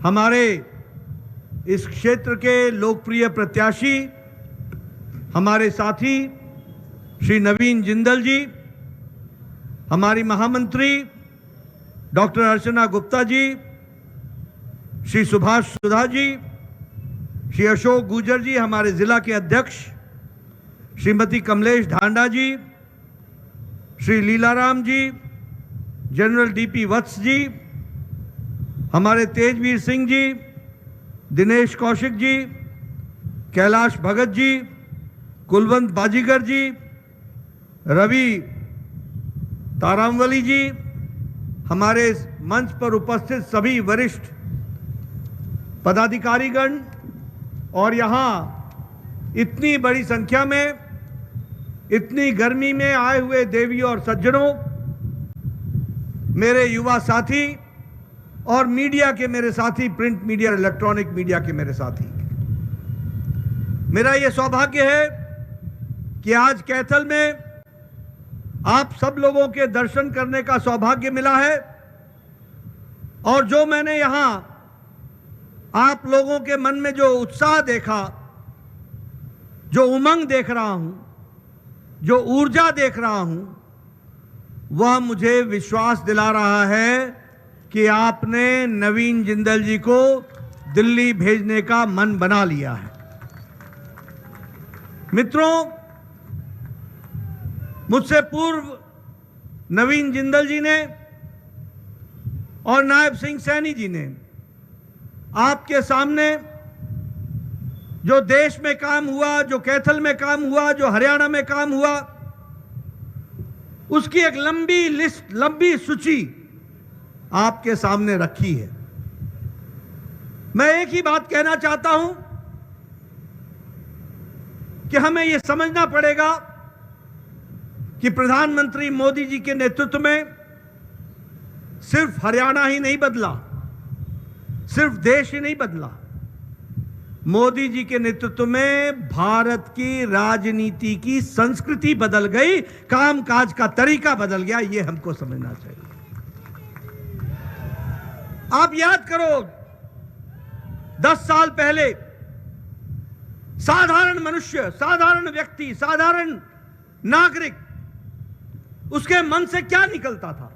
हमारे इस क्षेत्र के लोकप्रिय प्रत्याशी, हमारे साथी श्री नवीन जिंदल जी, हमारी महामंत्री डॉक्टर अर्चना गुप्ता जी, श्री सुभाष सुधा जी, श्री अशोक गुजर जी, हमारे जिला के अध्यक्ष श्रीमती कमलेश ढांडा जी, श्री लीलाराम जी, जनरल डीपी वत्स जी, हमारे तेजवीर सिंह जी, दिनेश कौशिक जी, कैलाश भगत जी, कुलवंत बाजीगर जी, रवि तारामवली जी, हमारे मंच पर उपस्थित सभी वरिष्ठ पदाधिकारीगण और यहाँ इतनी बड़ी संख्या में, इतनी गर्मी में आए हुए देवियों और सज्जनों, मेरे युवा साथी और मीडिया के मेरे साथी, प्रिंट मीडिया और इलेक्ट्रॉनिक मीडिया के मेरे साथी, मेरा यह सौभाग्य है कि आज कैथल में आप सब लोगों के दर्शन करने का सौभाग्य मिला है। और जो मैंने यहां आप लोगों के मन में जो उत्साह देखा, जो उमंग देख रहा हूं, जो ऊर्जा देख रहा हूं, वह मुझे विश्वास दिला रहा है कि आपने नवीन जिंदल जी को दिल्ली भेजने का मन बना लिया है। मित्रों, मुझसे पूर्व नवीन जिंदल जी ने और नायब सिंह सैनी जी ने आपके सामने जो देश में काम हुआ, जो कैथल में काम हुआ, जो हरियाणा में काम हुआ, उसकी एक लंबी लिस्ट, लंबी सूची आपके सामने रखी है। मैं एक ही बात कहना चाहता हूं कि हमें यह समझना पड़ेगा कि प्रधानमंत्री मोदी जी के नेतृत्व में सिर्फ हरियाणा ही नहीं बदला, सिर्फ देश ही नहीं बदला, मोदी जी के नेतृत्व में भारत की राजनीति की संस्कृति बदल गई, कामकाज का तरीका बदल गया। यह हमको समझना चाहिए। आप याद करो, 10 साल पहले साधारण मनुष्य, साधारण व्यक्ति, साधारण नागरिक, उसके मन से क्या निकलता था?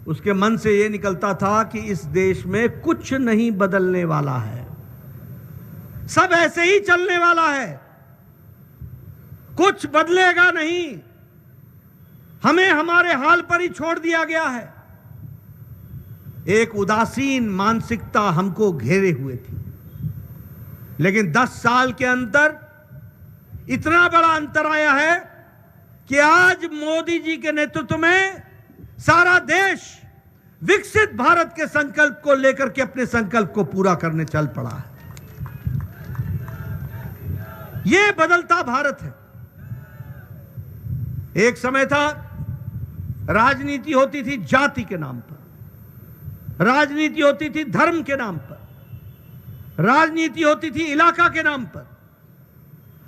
उसके मन से यह निकलता था कि इस देश में कुछ नहीं बदलने वाला है, सब ऐसे ही चलने वाला है, कुछ बदलेगा नहीं, हमें हमारे हाल पर ही छोड़ दिया गया है। एक उदासीन मानसिकता हमको घेरे हुए थी। लेकिन 10 साल के अंदर इतना बड़ा अंतर आया है कि आज मोदी जी के नेतृत्व में सारा देश विकसित भारत के संकल्प को लेकर के अपने संकल्प को पूरा करने चल पड़ा है। यह बदलता भारत है। एक समय था राजनीति होती थी जाति के नाम पर, राजनीति होती थी धर्म के नाम पर, राजनीति होती थी इलाका के नाम पर,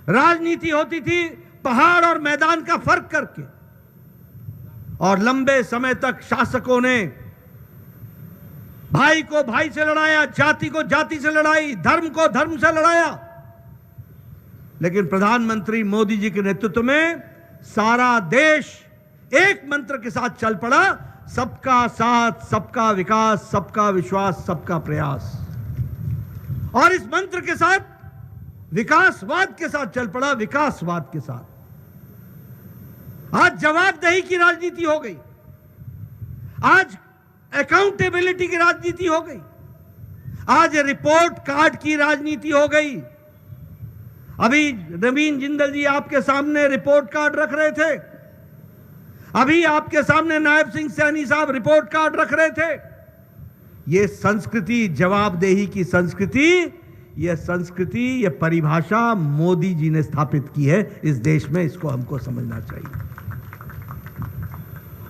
राजनीति होती थी पहाड़ और मैदान का फर्क करके। और लंबे समय तक शासकों ने भाई को भाई से लड़ाया, जाति को जाति से लड़ाई, धर्म को धर्म से लड़ाया। लेकिन प्रधानमंत्री मोदी जी के नेतृत्व में सारा देश एक मंत्र के साथ चल पड़ा, सबका साथ, सबका विकास, सबका विश्वास, सबका प्रयास। और इस मंत्र के साथ विकासवाद के साथ चल पड़ा, विकासवाद के साथ। आज जवाबदेही की राजनीति हो गई, आज अकाउंटेबिलिटी की राजनीति हो गई, आज रिपोर्ट कार्ड की राजनीति हो गई। अभी नवीन जिंदल जी आपके सामने रिपोर्ट कार्ड रख रहे थे, अभी आपके सामने नायब सिंह सैनी साहब रिपोर्ट कार्ड रख रहे थे। यह संस्कृति, जवाबदेही की संस्कृति, यह संस्कृति, यह परिभाषा मोदी जी ने स्थापित की है इस देश में। इसको हमको समझना चाहिए।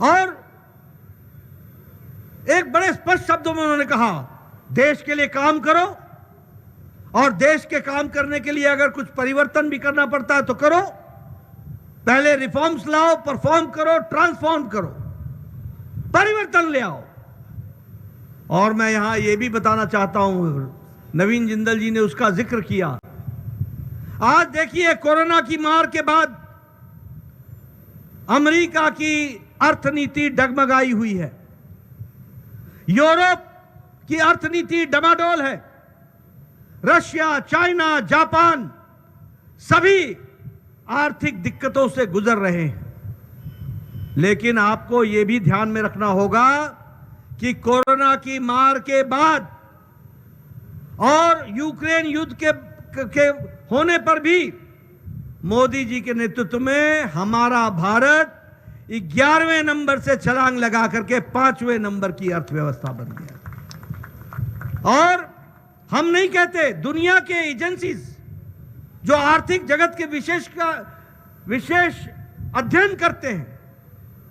और एक बड़े स्पष्ट शब्दों में उन्होंने कहा, देश के लिए काम करो, और देश के काम करने के लिए अगर कुछ परिवर्तन भी करना पड़ता है तो करो। पहले रिफॉर्म्स लाओ, परफॉर्म करो, ट्रांसफॉर्म करो, परिवर्तन ले आओ। और मैं यहां यह भी बताना चाहता हूं, नवीन जिंदल जी ने उसका जिक्र किया। आज देखिए, कोरोना की मार के बाद अमेरिका की अर्थनीति डगमगाई हुई है, यूरोप की अर्थनीति डमाडोल है, रशिया, चाइना, जापान सभी आर्थिक दिक्कतों से गुजर रहे हैं। लेकिन आपको यह भी ध्यान में रखना होगा कि कोरोना की मार के बाद और यूक्रेन युद्ध के होने पर भी मोदी जी के नेतृत्व में हमारा भारत 11वें नंबर से छलांग लगा करके 5वें नंबर की अर्थव्यवस्था बन गया। और हम नहीं कहते, दुनिया के एजेंसीज जो आर्थिक जगत के विशेष अध्ययन करते हैं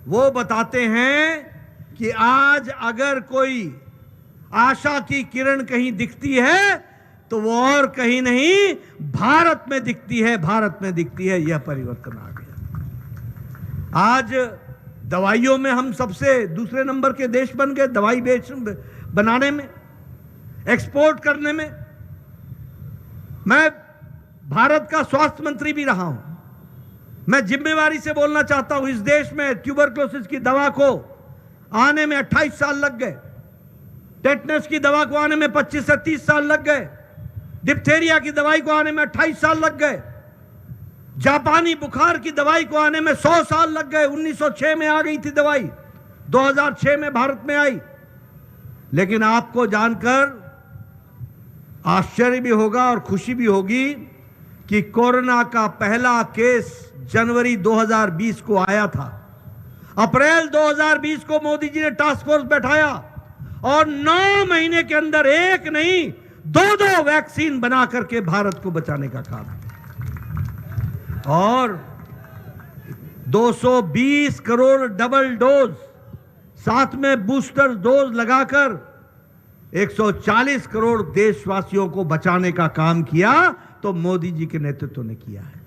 वो बताते हैं कि आज अगर कोई आशा की किरण कहीं दिखती है तो वो और कहीं नहीं, भारत में दिखती है, भारत में दिखती है। यह परिवर्तन आ गया। आज दवाइयों में हम सबसे दूसरे नंबर के देश बन गए, दवाई बनाने में, एक्सपोर्ट करने में। मैं भारत का स्वास्थ्य मंत्री भी रहा हूं, मैं जिम्मेवारी से बोलना चाहता हूं, इस देश में ट्यूबरक्लोसिस की दवा को आने में 28 साल लग गए, टेटनस की दवा को आने में 25 से 30 साल लग गए, डिप्थेरिया की दवाई को आने में 28 साल लग गए, जापानी बुखार की दवाई को आने में 100 साल लग गए। 1906 में आ गई थी दवाई, 2006 में भारत में आई। लेकिन आपको जानकर आश्चर्य भी होगा और खुशी भी होगी कि कोरोना का पहला केस जनवरी 2020 को आया था। अप्रैल 2020 को मोदी जी ने टास्क फोर्स बैठाया और 9 महीने के अंदर एक नहीं 2 वैक्सीन बना करके भारत को बचाने का काम किया। और 220 करोड़ डबल डोज, साथ में बूस्टर डोज लगाकर 140 करोड़ देशवासियों को बचाने का काम किया तो मोदी जी के नेतृत्व ने किया है।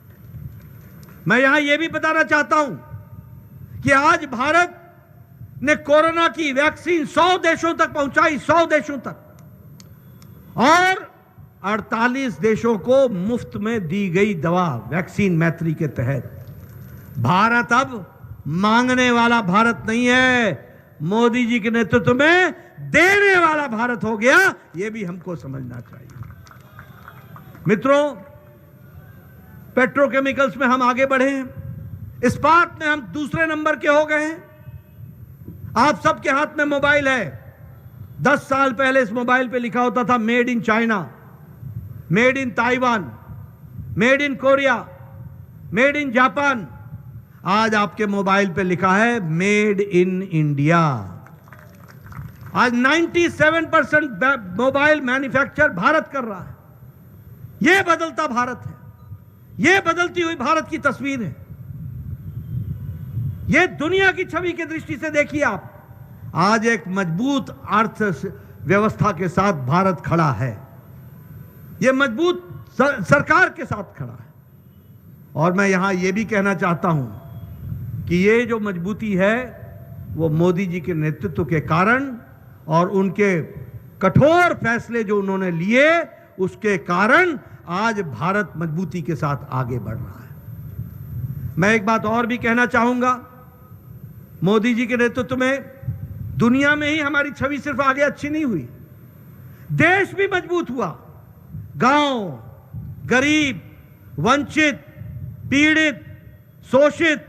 मैं यहां यह भी बताना चाहता हूं कि आज भारत ने कोरोना की वैक्सीन 100 देशों तक पहुंचाई, 100 देशों तक, और 48 देशों को मुफ्त में दी गई दवा वैक्सीन मैत्री के तहत। भारत अब मांगने वाला भारत नहीं है, मोदी जी के नेतृत्व में देने वाला भारत हो गया। यह भी हमको समझना चाहिए। मित्रों, पेट्रोकेमिकल्स में हम आगे बढ़े हैं, इस्पात में हम दूसरे नंबर के हो गए हैं। आप सबके हाथ में मोबाइल है। 10 साल पहले इस मोबाइल पे लिखा होता था made in China, made in Taiwan, made in Korea, made in Japan. आज आपके मोबाइल पे लिखा है मेड इन इंडिया। आज 97% मोबाइल मैन्युफैक्चर भारत कर रहा है। यह बदलता भारत है, यह बदलती हुई भारत की तस्वीर है। यह दुनिया की छवि की दृष्टि से देखिए आप, आज एक मजबूत अर्थव्यवस्था के साथ भारत खड़ा है, यह मजबूत सरकार के साथ खड़ा है। और मैं यहां यह भी कहना चाहता हूं कि यह जो मजबूती है वो मोदी जी के नेतृत्व के कारण और उनके कठोर फैसले जो उन्होंने लिए उसके कारण आज भारत मजबूती के साथ आगे बढ़ रहा है। मैं एक बात और भी कहना चाहूंगा, मोदी जी के नेतृत्व में दुनिया में ही हमारी छवि सिर्फ आगे अच्छी नहीं हुई, देश भी मजबूत हुआ। गांव, गरीब, वंचित, पीड़ित, शोषित,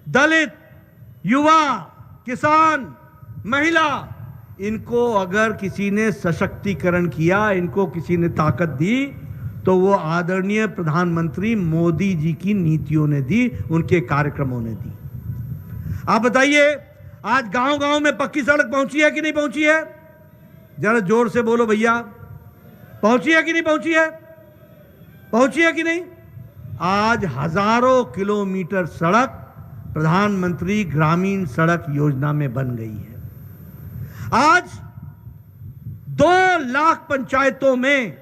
दलित, युवा, किसान, महिला, इनको अगर किसी ने सशक्तिकरण किया, इनको किसी ने ताकत दी, तो वो आदरणीय प्रधानमंत्री मोदी जी की नीतियों ने दी, उनके कार्यक्रमों ने दी। आप बताइए, आज गांव-गांव में पक्की सड़क पहुंची है कि नहीं पहुंची है? जरा जोर से बोलो भैया, पहुंची है कि नहीं पहुंची है? पहुंची है कि नहीं? आज हजारों किलोमीटर सड़क प्रधानमंत्री ग्रामीण सड़क योजना में बन गई है। आज 2 लाख पंचायतों में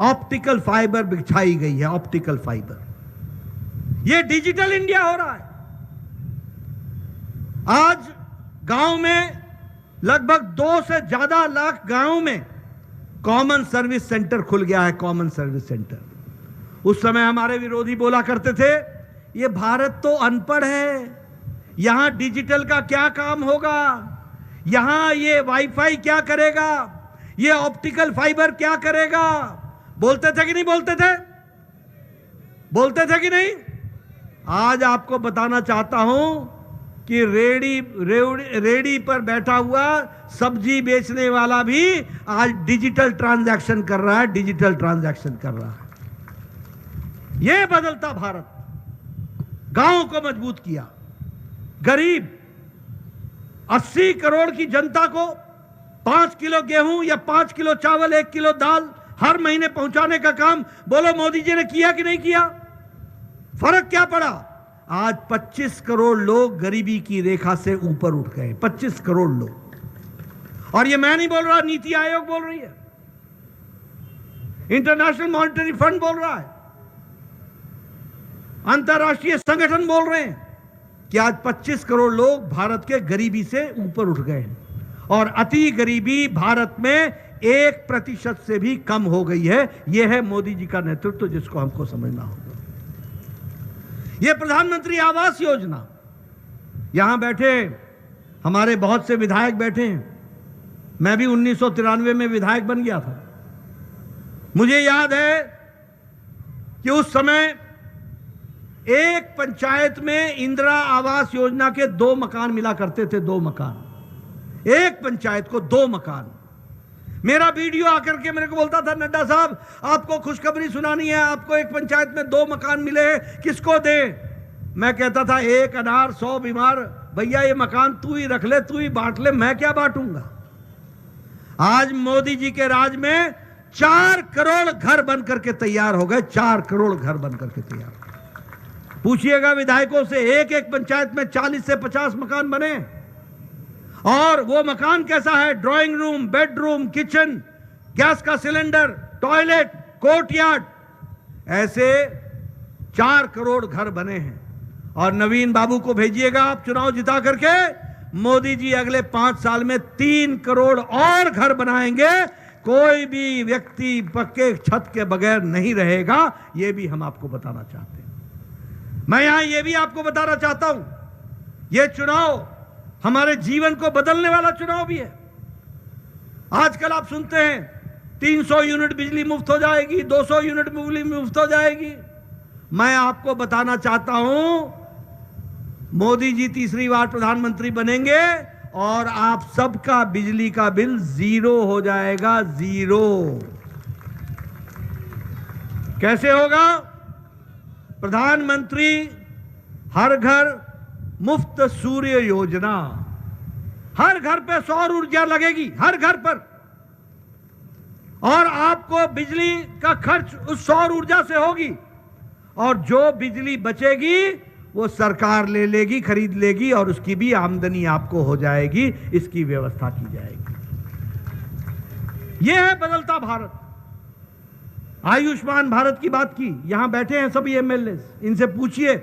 ऑप्टिकल फाइबर बिछाई गई है, ऑप्टिकल फाइबर। यह डिजिटल इंडिया हो रहा है। आज गांव में लगभग 2 से ज्यादा लाख गांवों में कॉमन सर्विस सेंटर खुल गया है। Common service centre. उस समय हमारे विरोधी बोला करते थे ये भारत तो अनपढ़ है, यहां डिजिटल का क्या काम होगा, यहां ये वाईफाई क्या करेगा, ये ऑप्टिकल फाइबर क्या करेगा। बोलते थे कि नहीं बोलते थे? बोलते थे कि नहीं? आज आपको बताना चाहता हूं कि रेडी पर बैठा हुआ सब्जी बेचने वाला भी आज डिजिटल ट्रांजैक्शन कर रहा है। डिजिटल ट्रांजैक्शन कर रहा है। यह बदलता भारत गांवों को मजबूत किया। गरीब 80 करोड़ की जनता को 5 किलो गेहूं या 5 किलो चावल, 1 किलो दाल हर महीने पहुंचाने का काम बोलो मोदी जी ने किया कि नहीं किया? फर्क क्या पड़ा? आज 25 करोड़ लोग गरीबी की रेखा से ऊपर उठ गए। 25 करोड़ लोग। और ये मैं नहीं बोल रहा, नीति आयोग बोल रही है, इंटरनेशनल मॉनेटरी फंड बोल रहा है, अंतर्राष्ट्रीय संगठन बोल रहे हैं कि आज 25 करोड़ लोग भारत के गरीबी से ऊपर उठ गए हैं। और अति गरीबी भारत में 1% से भी कम हो गई है। यह है मोदी जी का नेतृत्व, जिसको हमको समझना होगा। यह प्रधानमंत्री आवास योजना, यहां बैठे हमारे बहुत से विधायक बैठे हैं। मैं भी 1993 में विधायक बन गया था। मुझे याद है कि उस समय एक पंचायत में इंदिरा आवास योजना के 2 मकान मिला करते थे। 2 मकान, एक पंचायत को 2 मकान। मेरा वीडियो आकर के मेरे को बोलता था, नड्डा साहब आपको खुशखबरी सुनानी है, आपको एक पंचायत में 2 मकान मिले हैं, किसको दें? मैं कहता था 1 अनार 100 बीमार। भैया ये मकान तू ही रख ले, तू ही बांट ले, मैं क्या बांटूंगा। आज मोदी जी के राज में 4 करोड़ घर बन करके तैयार हो गए। 4 करोड़ घर बन करके तैयार। पूछिएगा विधायकों से, एक पंचायत में 40 से 50 मकान बने। और वो मकान कैसा है? Drawing room, bedroom, kitchen, gas का सिलेंडर, टॉयलेट, कोर्टयार्ड, ऐसे 4 करोड़ घर बने हैं। और नवीन बाबू को भेजिएगा आप चुनाव जिता करके, मोदी जी अगले 5 साल में 3 करोड़ और घर बनाएंगे। कोई भी व्यक्ति पक्के छत के बगैर नहीं रहेगा। यह भी हम आपको बताना चाहते हैं। मैं यहां यह भी आपको बताना चाहता हूं, यह चुनाव हमारे जीवन को बदलने वाला चुनाव भी है। आजकल आप सुनते हैं 300 यूनिट बिजली मुफ्त हो जाएगी, 200 यूनिट बिजली मुफ्त हो जाएगी। मैं आपको बताना चाहता हूं, मोदी जी तीसरी बार प्रधानमंत्री बनेंगे और आप सबका बिजली का बिल 0 हो जाएगा। 0 कैसे होगा? प्रधानमंत्री हर घर मुफ्त सूर्य योजना। हर घर पे सौर ऊर्जा लगेगी, हर घर पर। और आपको बिजली का खर्च उस सौर ऊर्जा से होगी। और जो बिजली बचेगी वो सरकार ले लेगी, खरीद लेगी, और उसकी भी आमदनी आपको हो जाएगी। इसकी व्यवस्था की जाएगी। यह है बदलता भारत। आयुष्मान भारत की बात की, यहां बैठे हैं सभी एमएलए, इनसे पूछिए।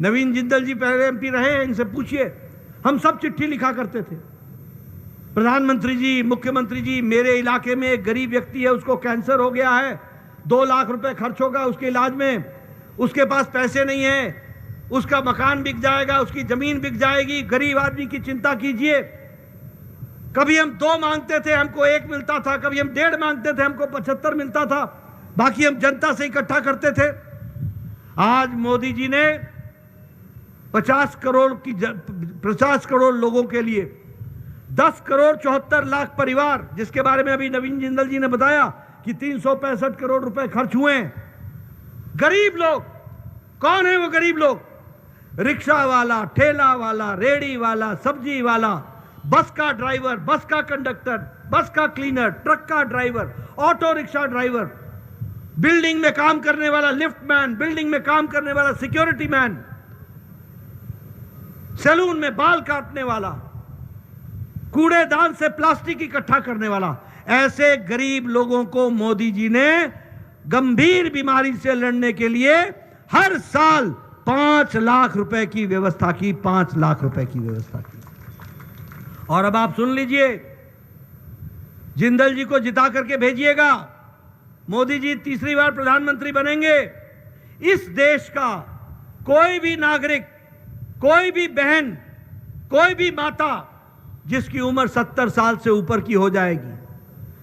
नवीन जिंदल जी पहले एमपी रहे हैं, इनसे पूछिए। हम सब चिट्ठी लिखा करते थे, प्रधानमंत्री जी, मुख्यमंत्री जी, मेरे इलाके में एक गरीब व्यक्ति है, उसको कैंसर हो गया है, 2 लाख रुपए खर्च होगा उसके इलाज में, उसके पास पैसे नहीं है, उसका मकान बिक जाएगा, उसकी जमीन बिक जाएगी। गरीब आदमी की चिंता कीजिए। कभी हम 2 मांगते थे, हमको 1 मिलता था। कभी हम 1.5 मांगते थे, हमको 75 मिलता था। बाकी हम जनता से इकट्ठा करते थे। आज मोदी जी ने 50 करोड़ लोगों के लिए 10 करोड़ 74 लाख परिवार, जिसके बारे में अभी नवीन जिंदल जी ने बताया कि 365 करोड़ रुपए खर्च हुए हैं। गरीब लोग कौन है? वो गरीब लोग रिक्शा वाला, ठेला वाला, रेड़ी वाला, सब्जी वाला, बस का ड्राइवर, बस का कंडक्टर, बस का क्लीनर, ट्रक का driver, auto rickshaw driver, building में काम करने वाला लिफ्ट मैन, बिल्डिंग में काम करने वाला सिक्योरिटी मैन, सैलून में बाल काटने वाला, कूड़ेदान से प्लास्टिक इकट्ठा करने वाला। ऐसे गरीब लोगों को मोदी जी ने गंभीर बीमारी से लड़ने के लिए हर साल 5 लाख रुपए की व्यवस्था की। 5 लाख रुपए की व्यवस्था की। और अब आप सुन लीजिए, जिंदल जी को जिता करके भेजिएगा, मोदी जी तीसरी बार प्रधानमंत्री बनेंगे। इस देश का कोई भी नागरिक, कोई भी बहन, कोई भी माता जिसकी उम्र 70 साल से ऊपर की हो जाएगी,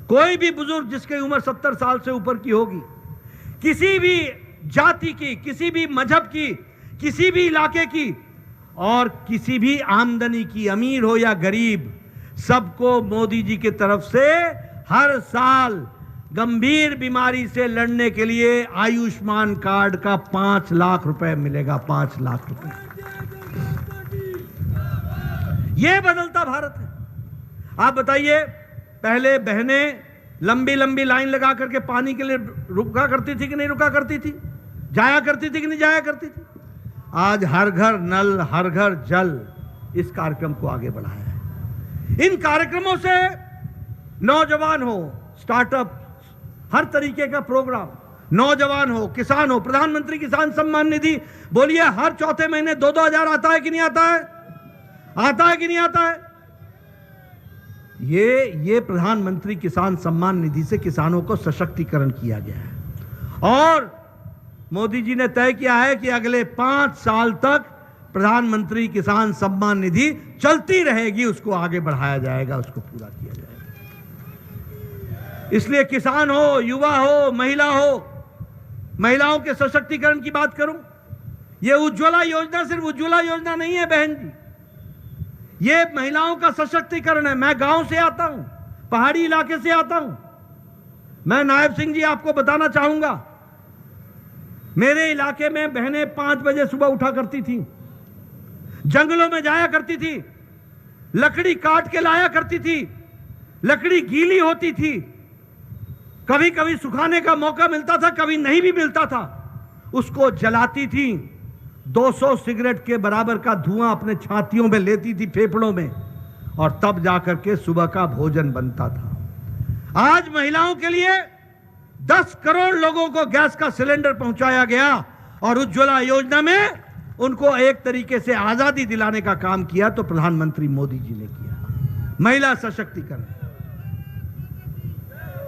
कोई भी बुजुर्ग जिसकी उम्र 70 साल से ऊपर की होगी, किसी भी जाति की, किसी भी मजहब की, किसी भी इलाके की और किसी भी आमदनी की, अमीर हो या गरीब, सबको मोदी जी की तरफ से हर साल गंभीर बीमारी से लड़ने के लिए आयुष्मान कार्ड का 5 लाख रुपए मिलेगा। 5 लाख रुपए। यह बदलता भारत है। आप बताइए, पहले बहनें लंबी लंबी लाइन लगा करके पानी के लिए रुका करती थी कि नहीं रुका करती थी? जाया करती थी कि नहीं जाया करती थी? आज हर घर नल, हर घर जल, इस कार्यक्रम को आगे बढ़ाया है। इन कार्यक्रमों से नौजवान हो, स्टार्टअप, हर तरीके का प्रोग्राम, नौजवान हो, किसान हो, प्रधानमंत्री किसान सम्मान निधि बोलिए हर चौथे महीने 2-2 हजार आता है कि नहीं आता है? आता है कि नहीं आता है? ये प्रधानमंत्री किसान सम्मान निधि से किसानों को सशक्तिकरण किया गया है। और मोदी जी ने तय किया है कि अगले 5 साल तक प्रधानमंत्री किसान सम्मान निधि चलती रहेगी, उसको आगे बढ़ाया जाएगा, उसको पूरा किया जाएगा। इसलिए किसान हो, युवा हो, महिला हो, महिलाओं के सशक्तिकरण की बात करूं, यह उज्ज्वला योजना सिर्फ उज्ज्वला योजना नहीं है बहन जी, ये महिलाओं का सशक्तिकरण है। मैं गांव से आता हूं, पहाड़ी इलाके से आता हूं। मैं नायब सिंह जी आपको बताना चाहूंगा, मेरे इलाके में बहनें 5 बजे सुबह उठा करती थी, जंगलों में जाया करती थी, लकड़ी काट के लाया करती थी, लकड़ी गीली होती थी, कभी कभी सुखाने का मौका मिलता था, कभी नहीं भी मिलता था, उसको जलाती थी, 200 सिगरेट के बराबर का धुआं अपने छातियों में लेती थी, फेफड़ों में, और तब जाकर के सुबह का भोजन बनता था। आज महिलाओं के लिए 10 करोड़ लोगों को गैस का सिलेंडर पहुंचाया गया और उज्ज्वला योजना में उनको एक तरीके से आजादी दिलाने का काम किया तो प्रधानमंत्री मोदी जी ने किया। महिला सशक्तिकरण।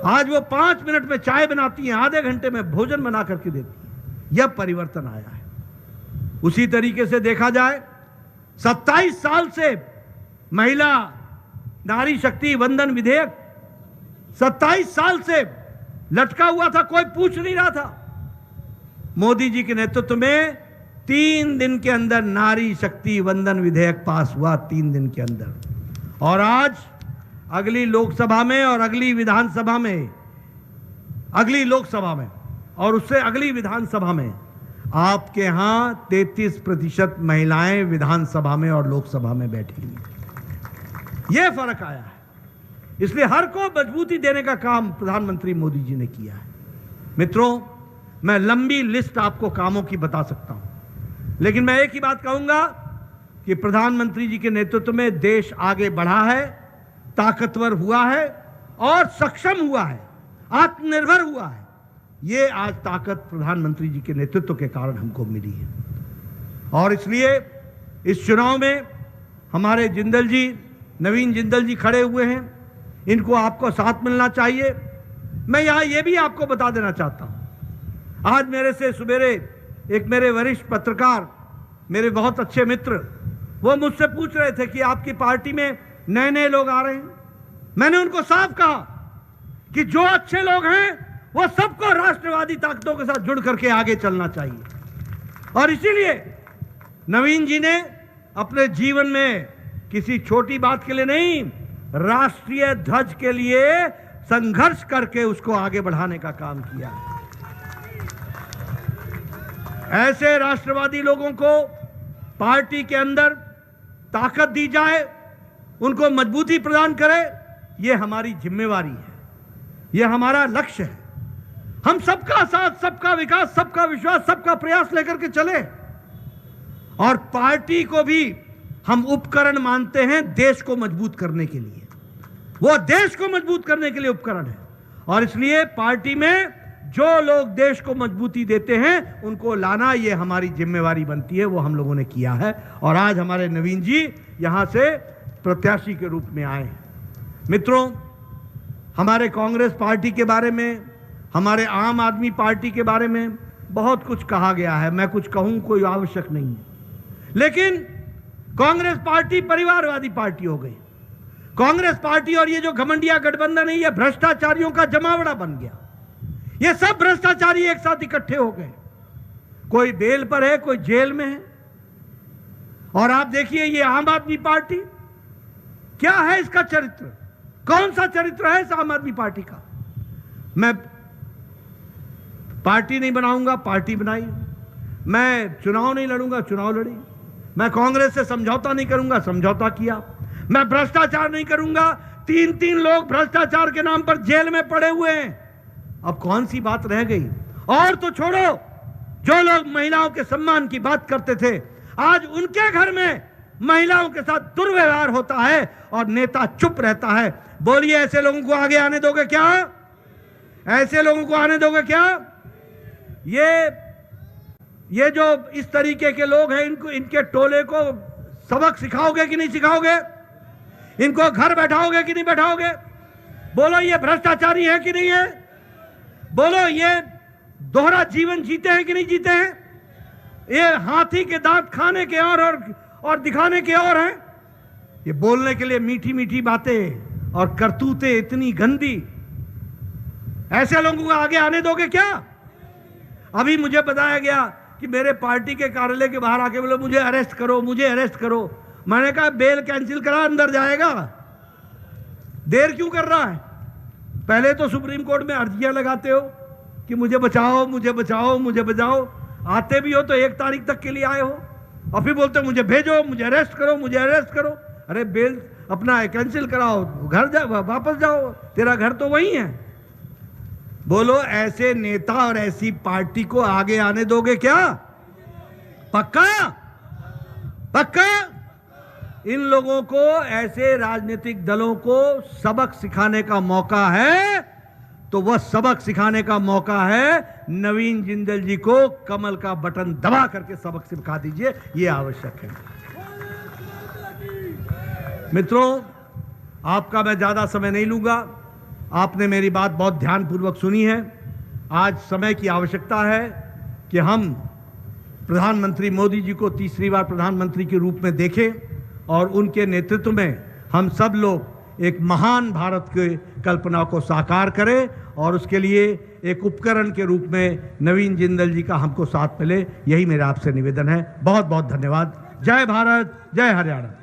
आज वो 5 मिनट में चाय बनाती हैं, आधे घंटे में भोजन बना करके देती हैं। यह परिवर्तन आया है। उसी तरीके से देखा जाए, 27 साल से महिला नारी शक्ति वंदन विधेयक 27 साल से लटका हुआ था, कोई पूछ नहीं रहा था। मोदी जी के नेतृत्व में 3 दिन के अंदर नारी शक्ति वंदन विधेयक पास हुआ, 3 दिन के अंदर। और आज अगली लोकसभा में और अगली विधानसभा में, अगली लोकसभा में और उससे अगली विधानसभा में आपके यहां 33% महिलाएं विधानसभा में और लोकसभा में बैठेंगी। यह फर्क आया है। इसलिए हर को मजबूती देने का काम प्रधानमंत्री मोदी जी ने किया है। मित्रों, मैं लंबी लिस्ट आपको कामों की बता सकता हूं, लेकिन मैं एक ही बात कहूंगा कि प्रधानमंत्री जी के नेतृत्व में देश आगे बढ़ा है, ताकतवर हुआ है और सक्षम हुआ है, आत्मनिर्भर हुआ है। ये आज ताकत प्रधानमंत्री जी के नेतृत्व के कारण हमको मिली है। और इसलिए इस चुनाव में हमारे जिंदल जी, नवीन जिंदल जी खड़े हुए हैं, इनको आपको साथ मिलना चाहिए। मैं यहां ये भी आपको बता देना चाहता हूं, आज मेरे से सवेरे एक मेरे वरिष्ठ पत्रकार, मेरे बहुत अच्छे मित्र, वो मुझसे पूछ रहे थे कि आपकी पार्टी में नए नए लोग आ रहे हैं। मैंने उनको साफ कहा कि जो अच्छे लोग हैं वो सबको राष्ट्रवादी ताकतों के साथ जुड़ करके आगे चलना चाहिए। और इसीलिए नवीन जी ने अपने जीवन में किसी छोटी बात के लिए नहीं, राष्ट्रीय ध्वज के लिए संघर्ष करके उसको आगे बढ़ाने का काम किया। ऐसे राष्ट्रवादी लोगों को पार्टी के अंदर ताकत दी जाए, उनको मजबूती प्रदान करे, यह हमारी जिम्मेवारी है, यह हमारा लक्ष्य है। हम सबका साथ, सबका विकास, सबका विश्वास, सबका प्रयास लेकर के चले। और पार्टी को भी हम उपकरण मानते हैं देश को मजबूत करने के लिए, वो देश को मजबूत करने के लिए उपकरण है। और इसलिए पार्टी में जो लोग देश को मजबूती देते हैं उनको लाना, ये हमारी जिम्मेवारी बनती है, वो हम लोगों ने किया है। और आज हमारे नवीन जी यहां से प्रत्याशी के रूप में आए। मित्रों, हमारे कांग्रेस पार्टी के बारे में, हमारे आम आदमी पार्टी के बारे में बहुत कुछ कहा गया है, मैं कुछ कहूं कोई आवश्यक नहीं है, लेकिन कांग्रेस पार्टी परिवारवादी पार्टी हो गई। कांग्रेस पार्टी और ये जो घमंडिया गठबंधन है, ये भ्रष्टाचारियों का जमावड़ा बन गया। ये सब भ्रष्टाचारी एक साथ इकट्ठे हो गए, कोई बेल पर है, कोई जेल में है। और आप देखिए ये आम आदमी पार्टी, क्या है इसका चरित्र, कौन सा चरित्र है इस आम आदमी पार्टी का। मैं पार्टी नहीं बनाऊंगा, पार्टी बनाई। मैं चुनाव नहीं लड़ूंगा, चुनाव लड़ी। मैं कांग्रेस से समझौता नहीं करूंगा, समझौता किया। मैं भ्रष्टाचार नहीं करूंगा, 3-3 लोग भ्रष्टाचार के नाम पर जेल में पड़े हुए हैं। अब कौन सी बात रह गई। और तो छोड़ो, जो लोग महिलाओं के सम्मान की बात करते थे, आज उनके घर में महिलाओं के साथ दुर्व्यवहार होता है और नेता चुप रहता है। बोलिए, ऐसे लोगों को आगे आने दोगे क्या? ऐसे लोगों को आने दोगे क्या? ये जो इस तरीके के लोग हैं, इनके टोले को सबक सिखाओगे कि नहीं सिखाओगे? इनको घर बैठाओगे कि नहीं बैठाओगे? बोलो, ये भ्रष्टाचारी है कि नहीं है? बोलो, ये दोहरा जीवन जीते हैं कि नहीं जीते हैं? ये हाथी के दांत खाने के और दिखाने के और हैं। ये बोलने के लिए मीठी मीठी बातें और करतूतें इतनी गंदी। ऐसे लोगों को आगे आने दोगे क्या? अभी मुझे बताया गया कि मेरे पार्टी के कार्यालय के बाहर आके बोले मुझे अरेस्ट करो, मुझे अरेस्ट करो। मैंने कहा बेल कैंसिल करा, अंदर जाएगा, देर क्यों कर रहा है? पहले तो सुप्रीम कोर्ट में अर्जियां लगाते हो कि मुझे बचाओ, मुझे बचाओ, मुझे बचाओ। आते भी हो तो 1 तारीख तक के लिए आए हो, और फिर बोलते हो मुझे भेजो, मुझे अरेस्ट करो, मुझे अरेस्ट करो। अरे बेल अपना कैंसिल कराओ, घर जा, वापस जाओ, तेरा घर तो वही है। बोलो, ऐसे नेता और ऐसी पार्टी को आगे आने दोगे क्या? पक्का? पक्का? इन लोगों को, ऐसे राजनीतिक दलों को सबक सिखाने का मौका है, तो वह सबक सिखाने का मौका है नवीन जिंदल जी को कमल का बटन दबा करके सबक सिखा दीजिए, यह आवश्यक है। मित्रों, आपका मैं ज्यादा समय नहीं लूंगा, आपने मेरी बात बहुत ध्यानपूर्वक सुनी है। आज समय की आवश्यकता है कि हम प्रधानमंत्री मोदी जी को तीसरी बार प्रधानमंत्री के रूप में देखें और उनके नेतृत्व में हम सब लोग एक महान भारत की कल्पना को साकार करें, और उसके लिए एक उपकरण के रूप में नवीन जिंदल जी का हमको साथ मिले। यही मेरा आपसे निवेदन है। बहुत बहुत धन्यवाद। जय भारत, जय हरियाणा।